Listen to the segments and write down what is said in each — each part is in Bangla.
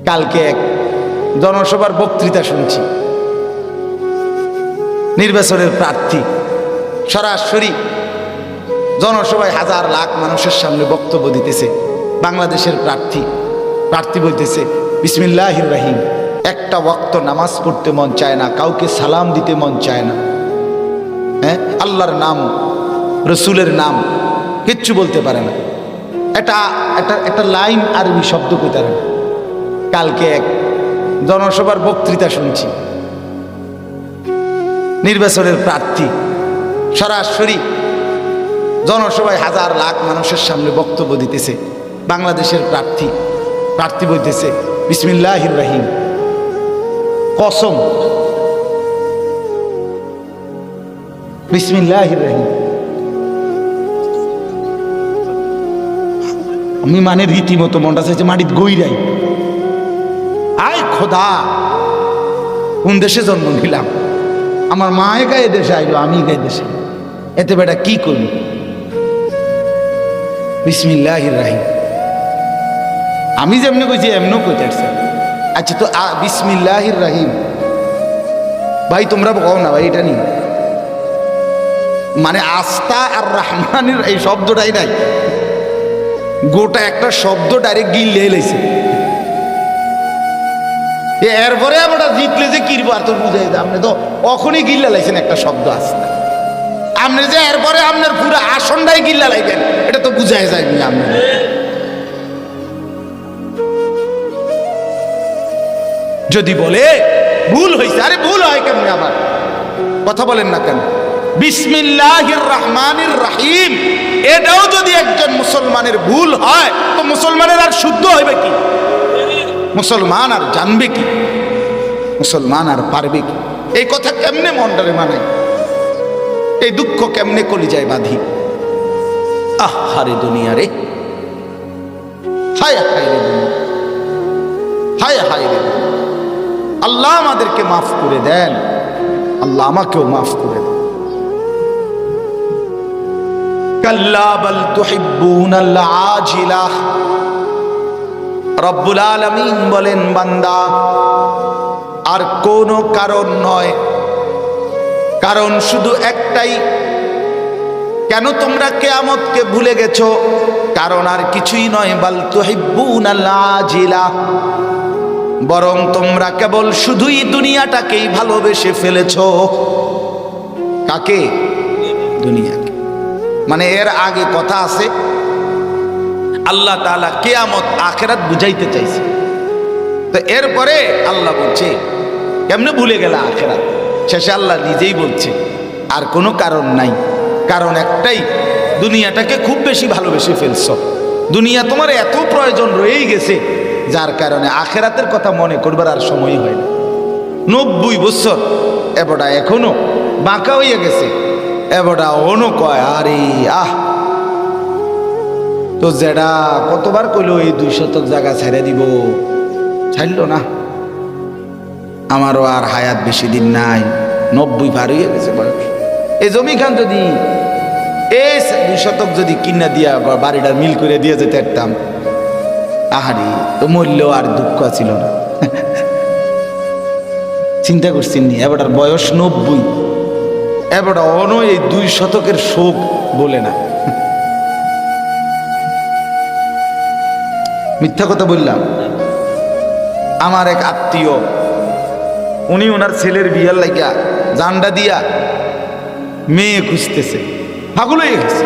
কালকে এক জনসভার বক্তৃতা শুনছি, নির্বাচনের প্রার্থী সরাসরি জনসভায় হাজার লাখ মানুষের সামনে বক্তব্য দিতেছে। বাংলাদেশের প্রার্থী বলতেছে বিসমিল্লাহির রহিম। একটা ওয়াক্ত নামাজ পড়তে মন চায় না, কাউকে সালাম দিতে মন চায় না, হ্যাঁ, আল্লাহর নাম রসুলের নাম কিচ্ছু বলতে পারে না। একটা লাইন আরবি শব্দ কইতে পারে না। কালকে এক জনসভার বক্তৃতা শুনছি, নির্বাচনের প্রার্থী সরাসরি জনসভায় হাজার লাখ মানুষের সামনে বক্তব্য দিতেছে। বাংলাদেশের প্রার্থী বলতেছে বিসমিল্লাহির রহিম। কসম, বিসমিল্লাহির রহিম। আমি মানে রীতিমতো মনটা চাইছে মাটিত গইরাই, আয় খোদা কোন দেশে জন্ম নিলাম, আমার মায়ে গায়ে দেশে আইলো, আমি গায়ে দেশে, এতে বেটা কি করবি? বিসমিল্লাহির রহিম। আমি যেমনি কইছি এমনও কইতে আসছে। আচ্ছা তো বিসমিল্লাহির রহিম ভাই তোমরা কও না ভাই, এটা নিয়ে মানে আস্তা আর রহমানের এই শব্দটাই নাই, গোটা একটা শব্দ ডাইরেক্ট গিলে এলাইছে। এরপরে আমরা জিতলে যে কিরবো আর তোর বুঝাই, আপনি তো অখনই গিল্লা লাইছেন একটা শব্দ আস্তা, আপনি যে এরপরে আপনার পুরো আসনটাই গিল্লা লাইবেন এটা তো বুঝাই যায়নি। আপনি যদি বলে ভুল হয়েছে, আরে ভুল হয় কেমনে, আবার কথা বলেন না কেন? বিসমিল্লাহির রহমানির রহিম এটাও যদি একজন মুসলমানের ভুল হয় তো মুসলমানের আর শুদ্ধ হইবে কি? মুসলমান আর জানবে কি? মুসলমান আর পারবে কি? এই কথা কেমনে মনটারে মানাই? এই দুঃখ কেমনে কলিজায় বাঁধি? আহারে দুনিয়া রে, হায় হায় রে দুনিয়া, হায় হায় রে দুনিয়া। আল্লাহ আমাদেরকে মাফ করে দেন, আল্লাহ আমাকেও মাফ করে দেন। কাল্লা বাল তুহিব্বুনাল আজিলাহ। রব্বুল আলামিন বলেন বান্দা আর কোনো কারণ নয়, কারণ শুধু একটাই। কেন তোমরা কিয়ামতকে ভুলে গেছো? কারণ আর কিছুই নয়, বাল তুহিব্বুনাল আজিলাহ, বরং তোমরা কেবল শুধুই দুনিয়াটাকেই ভালোবেসে ফেলেছো। কাকে? দুনিয়াকে। মানে এর আগে কথা আছে, আল্লাহ তাআলা কিয়ামত আখিরাত বুঝাইতে চাইছে, তো এরপরে আল্লাহ বলছে কেমনে ভুলে গেল আখিরাত? শেষে আল্লাহ নিজেই বলছে আর কোনো কারণ নাই, কারণ একটাই, দুনিয়াটাকে খুব বেশি ভালোবেসে ফেলছো। দুনিয়া তোমার এত প্রয়োজন রয়েই গেছে যার কারণে আখিরাতের কথা মনে করবার আর সময় হয় না। 90 বছর এবটা এখনো বাঁকা হইয়া গেছে, এবটা অনো কয় আরে আহ, তো যেটা কতবার কইলো এই 2 শতক জায়গা ছেড়ে দিব, ছাড়লো না। আমারও আর হায়াত বেশি দিন নাই, 90 পার হয়ে গেছে বয়স। এই জমি খান যদি এই 2 শতক যদি কিনা দিয়া বাড়িটার মিল করে দিয়ে যেতে পারতাম, আহারি তো মূল্য আর দুঃখ ছিল না। চিন্তা করছেন নি, এবারটার বয়স 90, এবারটা অন এই 2 শতকের শোক বলে না। মিথ্যা কথা বললাম? আমার এক আত্মীয়, উনি ওনার ছেলের বিয়ার লাগিয়া জান্ডা দিয়া মেয়ে খুঁজতেছে, পাগল হয়ে গেছে।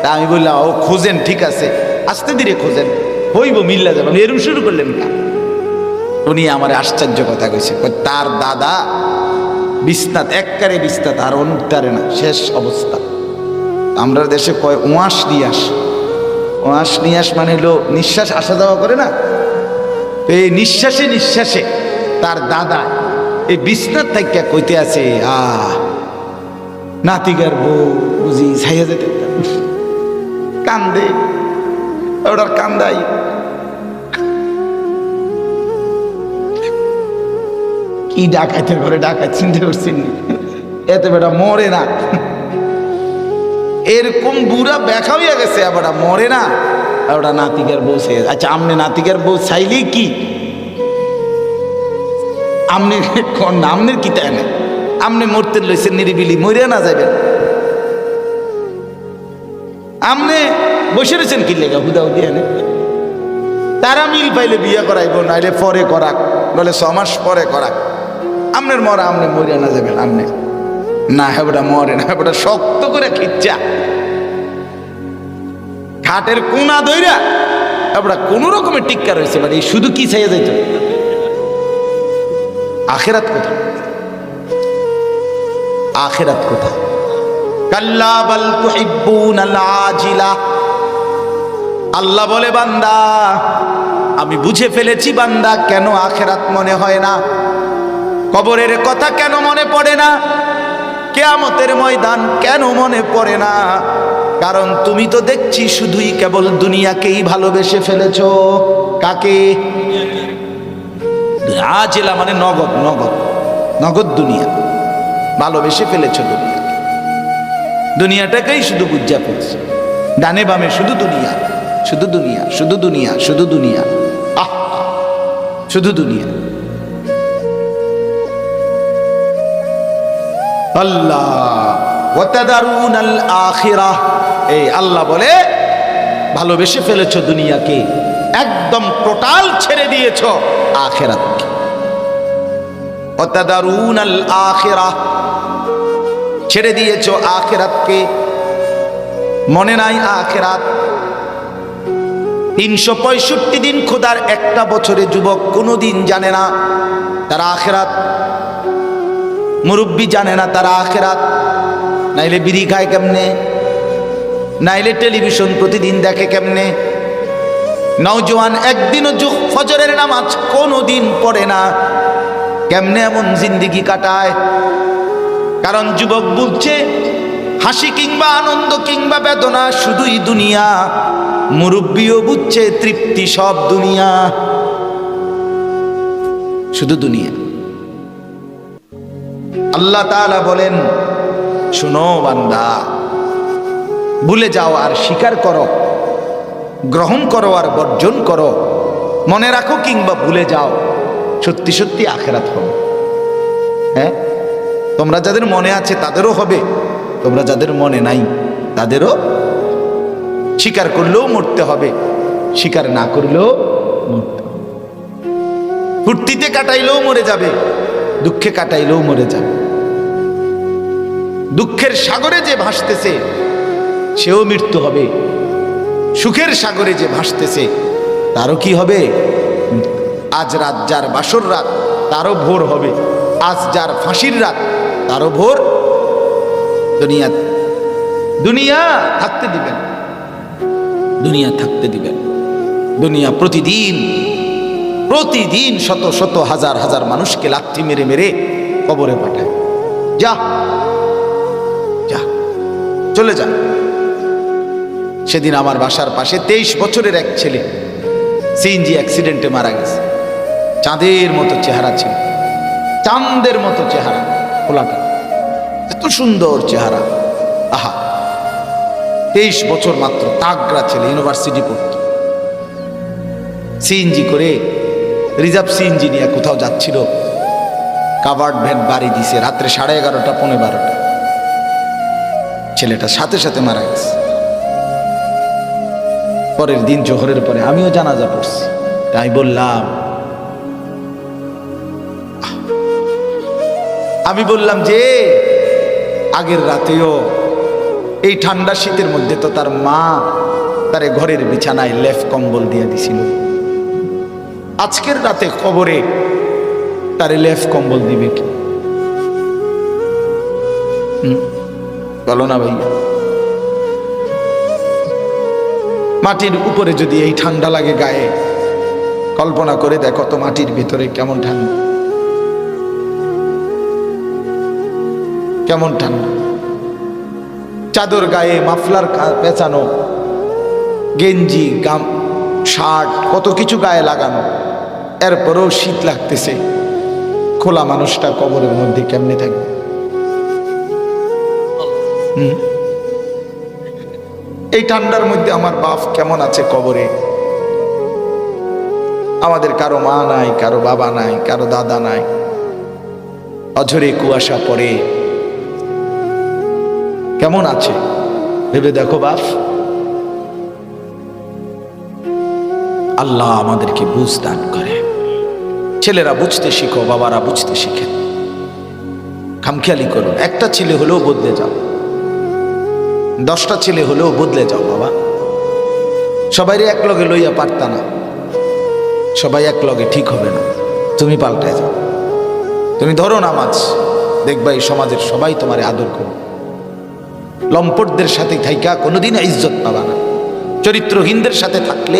তা আমি বললাম ও খোঁজেন, ঠিক আছে, আস্তে ধীরে খোঁজেন, হইব, মিল্লা যাবে। এরম শুরু করলেন না। উনি আমার আশ্চর্য কথা কইছে, তার দাদা বিছনাত, এককারে বিছনাত, আর অনুত্তারে না, শেষ অবস্থা। আমরা দেশে কয় ওয়াশ নিয়াস, ওয়াশ নিয়াস মানে হলো নিঃশ্বাস আসা যাওয়া করে না, তো এই নিঃশ্বাসে নিঃশ্বাসে তার দাদা এই বিছনাত থেকে কইতে আছে, নাতিগার বউ বুঝি ছাইয়া যেতে, কান্দে, ওটার কান্দাই। কি ডাকাইতে করে ডাকাই, চিন্তা করছেন? এতে বেটা মরে না, এরকম বুড়া ব্যাখ্যা হইয়া গেছে, আবার মরে না। ওটা নাতিকের বউ চাই। আচ্ছা, আমনে নাতিকের বউ চাইলেই কি আমনে কোন আমনের কি তাই না, আমনে মরতে লইছেন নিরিবিলি, মরিয়া না যাবেন। আমনে বসে রয়েছেন কি লেগা হুদাউ দিয়ে নে, তারা মিল পাইলে বিয়ে করাইব, নাইলে পরে করাক, নইলে 6 মাস পরে করাক। আমনের মরা আমনে মরিয়া না যাবেন। আমনে না হেবটা মরে না, হেবটা শক্ত করে খিচ্চা খাটের কোনা দইরা হেবটা কোন রকমের টিক্কা রয়েছে। মানে শুধু কি চাইয়া যাইত, আখেরাত কোথায়? আখেরাত কোথায়? কাল্লা বাল তুহিব্বুনাল আজিলা। আল্লাহ বলে বান্দা আমি বুঝে ফেলেছি বান্দা কেন আখেরাত মনে হয় না, কবরের কথা কেন মনে পড়ে না, কিয়ামতের ময়দান কেন মনে পড়ে না। কারণ তুমি তো দেখছি শুধুই কেবল দুনিয়াকেই ভালোবেসে ফেলেছো। কাকে? আজিলা মানে নগদ, নগদ নগদ দুনিয়া ভালোবেসে ফেলেছো। দুনিয়া দুনিয়াটাকেই শুধু বুঝা পড়ছে, ডানে বামে শুধু দুনিয়া, শুধু দুনিয়া, শুধু দুনিয়া, শুধু দুনিয়া, আহ শুধু দুনিয়া। আল্লাহ ওয়াতাদারুনাল আখিরাহ, এই আল্লাহ বলে ভালোবেসে ফেলেছো দুনিয়াকে, একদম টোটাল ছেড়ে দিয়েছো আখিরাতকে। ওয়াতাদারুনাল আখিরাহ, ছেড়ে দিয়েছো আখিরাতকে, মনে নাই আখিরাত। 365 দিন খোদার একটা বছরে যুবক কোনোদিন জানে না তারা আখিরাত, মুরব্বী জানে না তারা আখিরাত। নাইলে বিড়ি খায় কেমনে, নাইলে টেলিভিশন প্রতিদিন দেখে কেমনে, নওজোয়ান একদিনও ফজরের নামাজ কোনোদিন পড়ে না, কেমনে এমন জিন্দেগি কাটায়? কারণ যুবক বুঝছে হাসি কিংবা আনন্দ কিংবা বেদনা শুধুই দুনিয়া, মুরব্বিও বুঝছে তৃপ্তি সব দুনিয়া, শুধু দুনিয়া। আল্লাহ তাআলা বলেন শুনো বান্দা, ভুলে যাও আর স্বীকার করো, গ্রহণ করো আর বর্জন করো, মনে রাখো কিংবা ভুলে যাও, সত্যি সত্যি আখিরাত হবে। হ্যাঁ, তোমরা যাদের মনে আছে তাদেরও হবে, তোমরা যাদের মনে নাই তাদেরও স্বীকার করলেও মরতে হবে, স্বীকার না করলেও মরতে হবে। ফুর্তিতে কাটাইলেও মরে যাবে, দুঃখে কাটাইলেও মরে যাবে। দুঃখের সাগরে যে ভাসতেছে সেও মৃত্যু হবে, সুখের সাগরে যে ভাসতেছে তারও কি হবে? আজ রাত যার বাসর রাত তারও ভোর হবে, আজ যার ফাঁসির রাত তারও ভোর। দুনিয়া দুনিয়া থাকতে দিবেন, দুনিয়া থাকতে দিবেন। দুনিয়া প্রতিদিন প্রতিদিন শত শত হাজার হাজার মানুষকে লাথি মেরে মেরে কবরে পাঠায়। যা যা চলে যা। সেদিন আমার বাসার পাশে 23 বছরের এক ছেলে সিএনজি অ্যাক্সিডেন্টে মারা গেছে। চাঁদের মতো চেহারা ছিল, চাঁদের মতো চেহারা, খোলাটা এত সুন্দর চেহারা, আহা 23 বছর মাত্র, তাগড়া ছেলে, ইউনিভার্সিটি পড়তো। সিএনজি করে রিজার্ভ সিএনজি নিয়ে কোথাও যাচ্ছিল, কাভার্ড ভ্যান বাড়ি দিছে রাত্রে 11:30 পৌনে 12টা। ছেলেটা সাথে সাথে মারা গেছে। পরের দিন জোহরের পরে আমিও জানাজা পড়ছি। তাই আমি বললাম যে আগের রাতেও এই ঠান্ডা শীতের মধ্যে তো তার মা তারে ঘরের বিছানায় লেফ কম্বল দিয়ে দিছিল, আজকের রাতে কবরে তারে লেফ কম্বল দিবে কি? বলো না ভাইয়া? মাটির উপরে যদি এই ঠান্ডা লাগে গায়ে, কল্পনা করে দেখো তো মাটির ভিতরে কেমন ঠান্ডা, কেমন ঠান্ডা। চাদর গায়ে, মাফলার পেঁচানো, গেঞ্জি, গাম, শার্ট, কত কিছু গায়ে লাগানো, এরপরেও শীত লাগতেছে। খোলা মানুষটা কবরের মধ্যে কেমনে থাকবে? এই ঠান্ডার মধ্যে আমার বাপ কেমন আছে কবরে? আমাদের কারো মা নাই, কারো বাবা নাই, কারো দাদা নাই, অঝরে কুয়াশা পড়ে, কেমন আছে ভেবে দেখো বাপ। আল্লাহ আমাদেরকে বুঝ দান করে। ছেলেরা বুঝতে শিখো, বাবারা বুঝতে শিখেন। খামখেয়ালি করুন, একটা ছেলে হলেও বদলে যাও, 10টা ছেলে হলেও বদলে যাও বাবা। সবাই এক লগে লইয়া পারতা না, সবাই এক লগে ঠিক হবে না, তুমি পাল্টায় যাও। তুমি ধরো নামাজ, দেখবা এই সমাজের সবাই তোমার আদর করবে। লম্পটদের সাথে থাইকা কোনোদিন ইজ্জত পাবা না। চরিত্রহীনদের সাথে থাকলে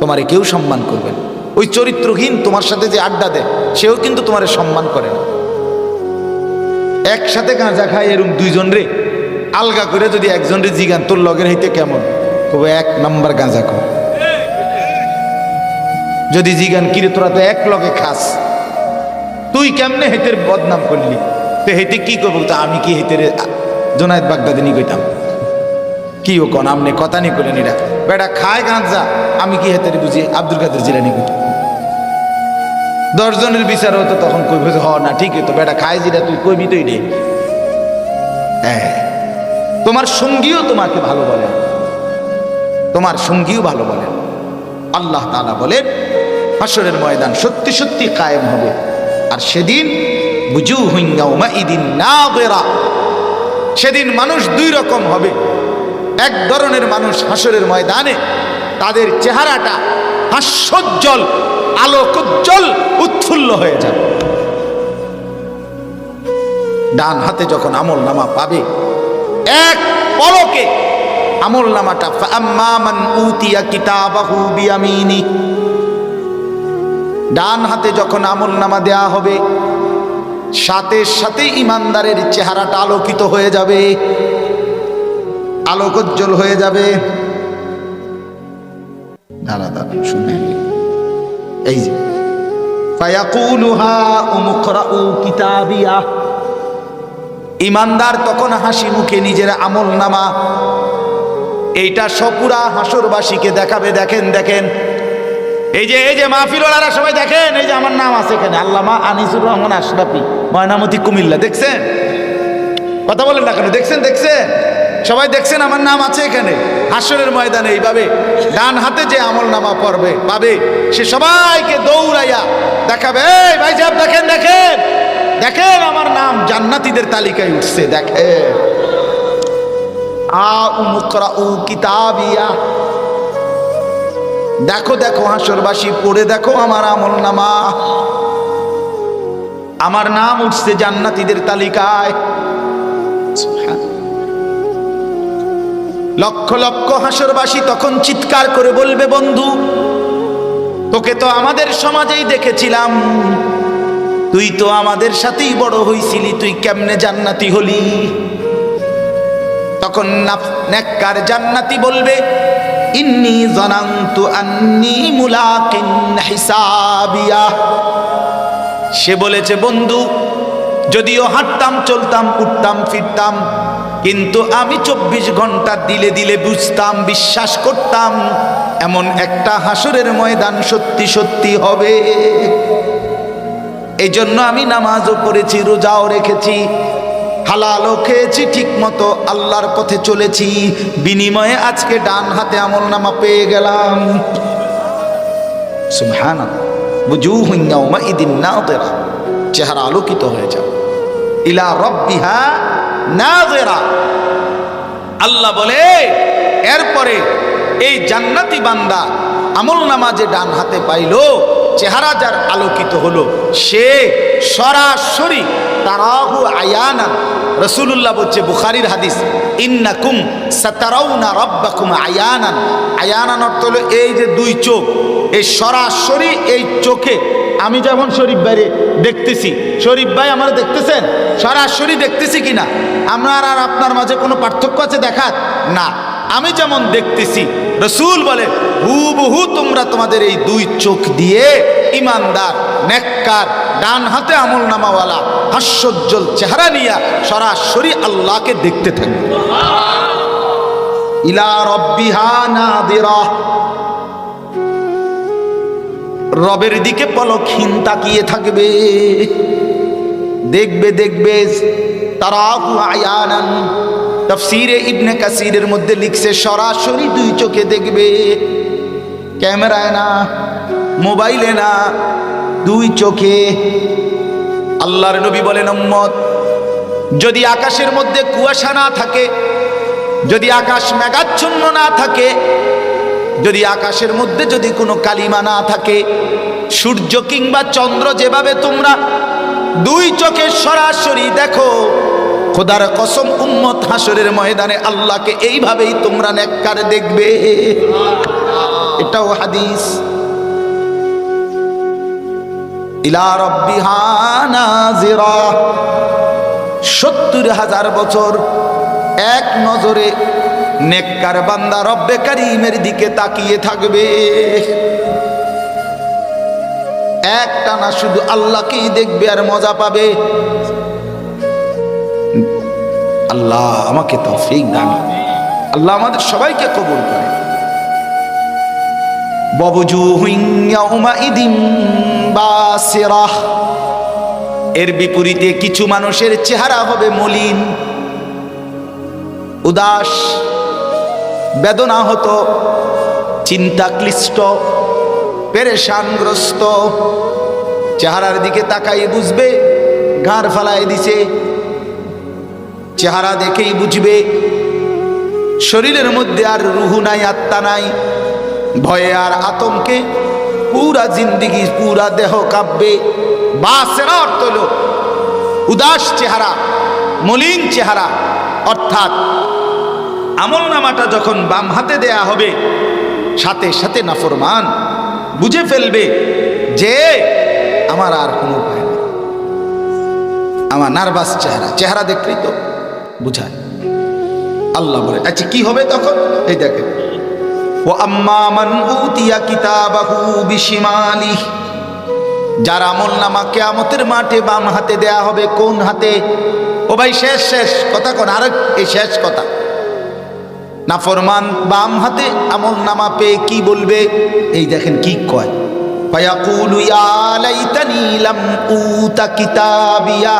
তোমারে কেউ সম্মান করবে না। ওই চরিত্রহীন তোমার সাথে যে আড্ডা দেয়, সেও কিন্তু তোমারে সম্মান করে না। একসাথে গাঁজা খায় এরকম দুইজন রে আলগা করে যদি একজন রে জিগান তোর লগের হইতে কেমন, তবে 1 নাম্বার গাঁজা কর। যদি জিগান কিরে তোরা তো এক লগে খাস, তুই কেমনে হেতের বদনাম করলি, তো হেতে কি করবো? তো আমি কি হেতের জোনায়েদ বাগদাদি নি কইতাম? কি ও কন আমনে কথা নি করে নিরা বেটা খায় গাঁজা, আমি কি হেতের বুঝি আব্দুল কাদের জিলানি কইতাম? 10 জনের বিচার হতো, তখন কইবে হ না ঠিক তো বেটা খায় যেটা তুই কইবি তো রে। হ্যাঁ, তোমার সঙ্গীও তোমাকে ভালো বলেন, তোমার সঙ্গীও ভালো বলেন। আল্লাহ তাআলা বলেন হাসরের ময়দান সত্যি সত্যি কায়েম হবে, আর সেদিন বুজুহুন ইয়াউমাইদিন নাযিরা, সেদিন মানুষ 2 রকম হবে। এক ধরনের মানুষ হাসরের ময়দানে তাদের চেহারাটা হাস্যোজ্জ্বল, আলোকোজ্জ্বল, উৎফুল্ল হয়ে যাবে। ডান হাতে যখন আমল নামা পাবে, এক পলকে আমল নামাটা ফাআম্মা মান উতিয়া কিতাবাহু বিয়ামিনি, ডান হাতে যখন আমল নামা দেয়া হবে, সাথে সাথে ইমানদারের চেহারাটা আলোকিত হয়ে যাবে, আলোকোজ্জ্বল হয়ে যাবে। দাঁড়া দাঁড়া শুনেন, এই যে ফায়াকুলু হাউমুকরাউ কিতাবিয়া, ইমানদার তখন হাসি মুখে নিজের আমল নামা এইটা সপুরা হাসরবাসীকে দেখাবে। দেখেন দেখেন, এই যে মাহফিলওয়ালারা সবাই দেখেন, এই যে আমার নাম আছে এখানে, আল্লামা আনিসুর রহমান আশরাফি, ময়নামতি, কুমিল্লা। দেখছেন? কথা বলেন না কেন? দেখছেন? দেখছেন? সবাই দেখছেন আমার নাম আছে এখানে। হাসরের ময়দানে এইভাবে ডান হাতে যে আমল নামা পড়বে পাবে, সে সবাইকে দৌড়াইয়া দেখাবে, এই ভাই সাহেব দেখেন দেখেন দেখেন আমার নাম জান্নাতীদের তালিকায় উঠছে, দেখেন আউমুকরাউ কিতাবিয়া, দেখো দেখো হাসরবাসী পড়ে দেখো আমার আমল নামা, আমার নাম উঠছে জান্নাতীদের তালিকায়। লক্ষ লক্ষ হাসরবাসী তখন চিৎকার করে বলবে, বন্ধু তোকে তো আমাদের সমাজেই দেখেছিলাম, তুই তো আমাদের সাথেই বড় হইছিলি, তুই কেমনে জান্নাতি হলি? তখন নেককার জান্নাতি বলবে, ইন্নী যানানতু আন্নী মুলাকিন হিসাবিয়া, সে বলেছে বন্ধু যদিও হাঁটতাম চলতাম উঠতাম ফিরতাম, কিন্তু আমি 24 ঘন্টা দিলে দিলে বুঝতাম, বিশ্বাস করতাম এমন একটা হাসরের ময়দান সত্যি সত্যি হবে। এই জন্য আমি নামাজও পড়েছি, রোজাও রেখেছি, হালালও খেয়েছি, ঠিক মতো আল্লাহর পথে চলেছি, বিনিময়ে আজকে ডান হাতে আমল নামা পেয়ে গেলাম। সুবহানাল্লাহ। বুজুহুন ইয়াউমাইদিন নাযিরা, চেহারা আলোকিত হয়ে যাবে। ইলা রাব্বিহা নাযিরা, আল্লাহ বলে এরপরে এই জান্নাতি বান্দা আমল নামা যে ডান হাতে পাইলো, চেহারা যার আলোকিত হলো, সে সরাসরি তারাহু আয়ানান, রাসূলুল্লাহ বলছে বুখারীর হাদিস, ইন্নাকুম সাতারাউনা রাব্বাকুম আয়ানান, আয়ানান অর্থ হলো এই যে 2 চোখ, এই সরাসরি এই চোখে আমি যেমন শরীফ ভাইরে দেখতেছি, শরীফ ভাই আমার দেখতেছেন, সরাসরি দেখতেছি কিনা? আমার আর আপনার মাঝে কোনো পার্থক্য আছে দেখার? না, আমি যেমন দেখতেছি, রাসূল বলে হুবহু তোমরা তোমাদের এই 2 চোখ দিয়ে ইমানদার নেককার ডান হাতে আমল নামাওয়ালা হাস্যোজ্জ্বল চেহারা নিয়ে সরাসরি আল্লাহকে দেখতে থাকবে। ইলা রাব্বিহা নাযিরা, রবের দিকে পলকহীন তাকিয়ে থাকবে। দেখবে দেখবে তারাহু আয়ানান। তাফসীরে ইবনে কাসিরের মধ্যে লিখছে সরাসরি দুই চোখে দেখবে, ক্যামেরায় না, মোবাইলে না, দুই চোখে। আল্লাহর নবী বলেন, উম্মত যদি আকাশের মধ্যে কুয়াশা না থাকে, যদি আকাশ মেঘাচ্ছন্ন না থাকে, যদি আকাশের মধ্যে যদি কোনো কালিমা না থাকে, সূর্য কিংবা চন্দ্র যেভাবে তোমরা দুই চোখে সরাসরি দেখো, খোদার কসম উম্মত হাসরের ময়দানে আল্লাহকে এইভাবেই তোমরা নেককার দেখবে। এটাও হাদিস। ইলা রাব্বিহা নাজিরা, ৭০,০০০ বছর এক নজরে নেককার বান্দা রব্বে কারীমের দিকে তাকিয়ে থাকবে। একটানা শুধু আল্লাহকেই দেখবে আর মজা পাবে। আল্লাহ আমাকে তৌফিক দান, আল্লাহ আমাদের সবাইকে কবুল করে। ওয়াবুজুহুন ইয়াউমাইদিন বাসিরাহ, এর বিপরীতে কিছু মানুষের চেহারা হবে মলিন, উদাস, বেদনাহত, চিন্তাক্লিষ্ট, পেরেশানগ্রস্ত। চেহারার দিকে তাকাই বুঝবে ঘাড় ফালায় দিছে, চেহারা দেখেই বুঝবে শরীরের মধ্যে আর রুহু নাই, আত্মা নাই। ভয়ে আর আতঙ্কে পুরা জিন্দিগি, পুরা দেহ কাঁপবে। বাসেরা অর্থ হলো উদাস চেহারা, মলিন চেহারা। অর্থাৎ আমল নামাটা যখন বাম হাতে দেয়া হবে, সাথে সাথে নাফরমান বুঝে ফেলবে যে আমার আর কোনো উপায় নেই। আমার নার্ভাস চেহারা, চেহারা দেখলেই তো বুঝায়। আল্লাহ বলে, আচ্ছা কি হবে তখন? এই দেখেন, ও আম্মা মান উতিয়া কিতাবাহু বিশিমালিহি, যার আমল নামা কিয়ামতের মাঠে বাম হাতে দেয়া হবে। কোন হাতে? ও ভাই শেষ শেষ কথা কোন, আর এই শেষ কথা। নাফরমান বাম হাতে আমল নামা পেয়ে কি বলবে? এই দেখেন কি কয়, ফায়াকুলু ইয়া লাইতানি লাম উতা কিতাবিয়া।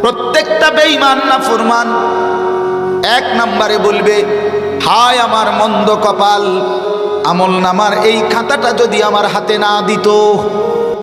প্রত্যেকটা বেঈমান নাফরমান এক নম্বরে বলবে, হায় আমার মন্দ কপাল, আমল নামার এই খাতাটা যদি আমার হাতে না দিত।